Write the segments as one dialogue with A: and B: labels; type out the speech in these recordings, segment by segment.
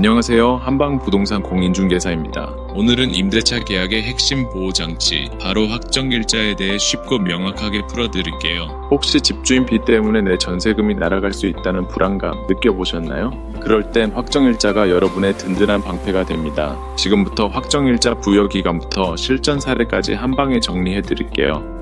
A: 안녕하세요. 한방부동산 공인중개사입니다. 오늘은 임대차 계약의 핵심 보호장치, 바로 확정일자에 대해 쉽고 명확하게 풀어드릴게요. 혹시 집주인비 때문에 내 전세금이 날아갈 수 있다는 불안감 느껴보셨나요? 그럴 땐 확정일자가 여러분의 든든한 방패가 됩니다. 지금부터 확정일자 부여기간부터 실전 사례까지 한방에 정리해드릴게요.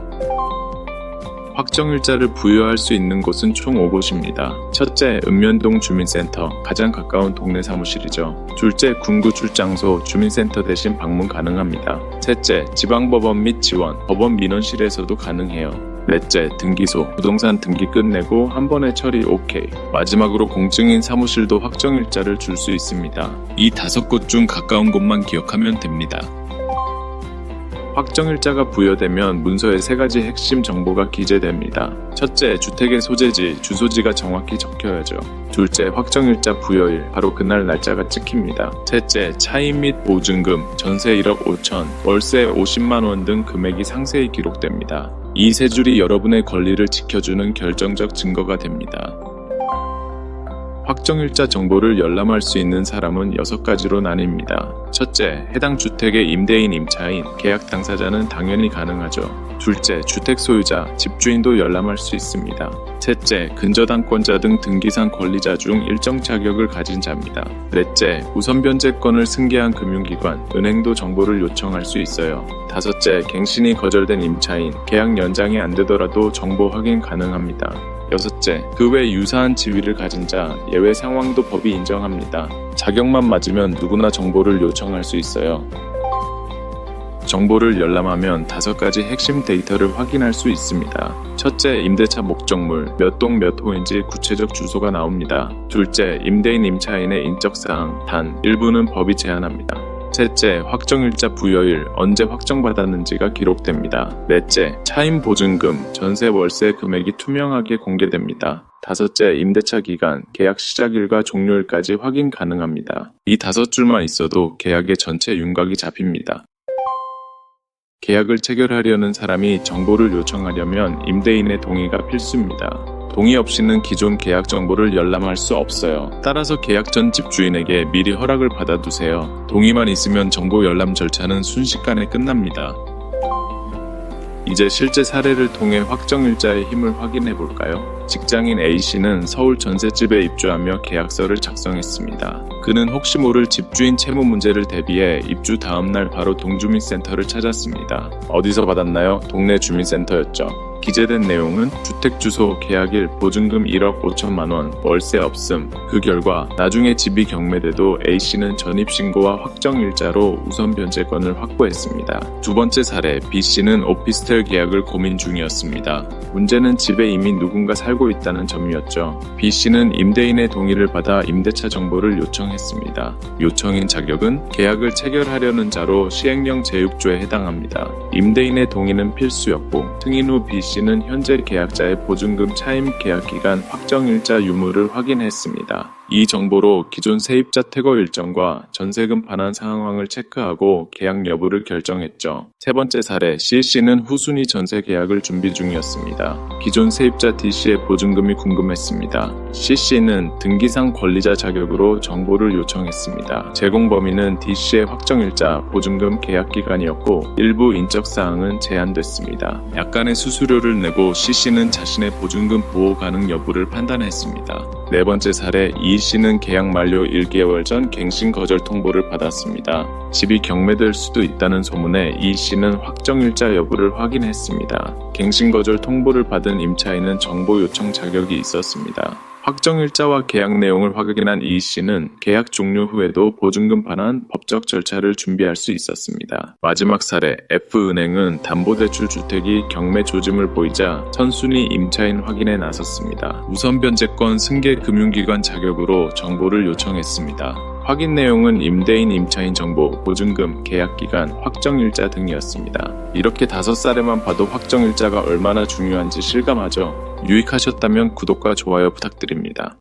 A: 확정일자를 부여할 수 있는 곳은 총 5곳입니다. 첫째, 읍면동 주민센터, 가장 가까운 동네 사무실이죠. 둘째, 군구 출장소, 주민센터 대신 방문 가능합니다. 셋째, 지방법원 및 지원, 법원 민원실에서도 가능해요. 넷째, 등기소, 부동산 등기 끝내고 한 번에 처리 OK. 마지막으로 공증인 사무실도 확정일자를 줄 수 있습니다. 이 5곳 중 가까운 곳만 기억하면 됩니다. 확정일자가 부여되면 문서에 3가지 핵심 정보가 기재됩니다. 첫째, 주택의 소재지, 주소지가 정확히 적혀야죠. 둘째, 확정일자 부여일, 바로 그날 날짜가 찍힙니다. 셋째, 차임 및 보증금, 전세 1억 5천, 월세 50만 원 등 금액이 상세히 기록됩니다. 이 3줄이 여러분의 권리를 지켜주는 결정적 증거가 됩니다. 확정일자 정보를 열람할 수 있는 사람은 6가지로 나뉩니다. 첫째, 해당 주택의 임대인 임차인, 계약 당사자는 당연히 가능하죠. 둘째, 주택 소유자, 집주인도 열람할 수 있습니다. 셋째, 근저당권자 등 등기상 권리자 중 일정 자격을 가진 자입니다. 넷째, 우선 변제권을 승계한 금융기관, 은행도 정보를 요청할 수 있어요. 다섯째, 갱신이 거절된 임차인, 계약 연장이 안 되더라도 정보 확인 가능합니다. 여섯째, 그 외 유사한 지위를 가진 자, 예외 상황도 법이 인정합니다. 자격만 맞으면 누구나 정보를 요청할 수 있어요. 정보를 열람하면 5가지 핵심 데이터를 확인할 수 있습니다. 첫째, 임대차 목적물, 몇 동 몇 호인지 구체적 주소가 나옵니다. 둘째, 임대인 임차인의 인적사항, 단 일부는 법이 제한합니다. 셋째, 확정일자 부여일, 언제 확정받았는지가 기록됩니다. 넷째, 차임 보증금, 전세 월세 금액이 투명하게 공개됩니다. 다섯째, 임대차 기간, 계약 시작일과 종료일까지 확인 가능합니다. 이 5줄만 있어도 계약의 전체 윤곽이 잡힙니다. 계약을 체결하려는 사람이 정보를 요청하려면 임대인의 동의가 필수입니다. 동의 없이는 기존 계약 정보를 열람할 수 없어요. 따라서 계약 전 집주인에게 미리 허락을 받아두세요. 동의만 있으면 정보 열람 절차는 순식간에 끝납니다. 이제 실제 사례를 통해 확정일자의 힘을 확인해 볼까요? 직장인 A씨는 서울 전셋집에 입주하며 계약서를 작성했습니다. 그는 혹시 모를 집주인 채무 문제를 대비해 입주 다음날 바로 동주민센터를 찾았습니다. 어디서 받았나요? 동네 주민센터였죠. 기재된 내용은 주택 주소, 계약일, 보증금 1억 5천만 원, 월세 없음. 그 결과 나중에 집이 경매돼도 A씨는 전입신고와 확정일자로 우선 변제권을 확보했습니다. 두 번째 사례, B씨는 오피스텔 계약을 고민 중이었습니다. 문제는 집에 이미 누군가 살고 있다는 점이었죠. B씨는 임대인의 동의를 받아 임대차 정보를 요청했습니다. 요청인 자격은 계약을 체결하려는 자로 시행령 제6조에 해당합니다. 임대인의 동의는 필수였고, 승인 후 B씨는 현재 계약자의 보증금 차임 계약기간 확정일자 유무를 확인했습니다. 이 정보로 기존 세입자 퇴거 일정과 전세금 반환 상황을 체크하고 계약 여부를 결정했죠. 세 번째 사례, C씨는 후순위 전세 계약을 준비 중이었습니다. 기존 세입자 D씨의 보증금이 궁금했습니다. C씨는 등기상 권리자 자격으로 정보를 요청했습니다. 제공 범위는 D씨의 확정일자, 보증금 계약 기간이었고 일부 인적사항은 제한됐습니다. 약간의 수수료를 내고 C씨는 자신의 보증금 보호 가능 여부를 판단했습니다. 네 번째 사례, E씨는 계약 만료 1개월 전 갱신 거절 통보를 받았습니다. 집이 경매될 수도 있다는 소문에 E씨는 확정일자 여부를 확인했습니다. 갱신 거절 통보를 받은 임차인은 정보 요청 자격이 있었습니다. 확정일자와 계약 내용을 확인한 E씨는 계약 종료 후에도 보증금 반환 법적 절차를 준비할 수 있었습니다. 마지막 사례, F은행은 담보대출 주택이 경매 조짐을 보이자 선순위 임차인 확인에 나섰습니다. 우선 변제권 승계 금융기관 자격으로 정보를 요청했습니다. 확인 내용은 임대인 임차인 정보, 보증금, 계약기간, 확정일자 등이었습니다. 이렇게 5사례만 봐도 확정일자가 얼마나 중요한지 실감하죠? 유익하셨다면 구독과 좋아요 부탁드립니다.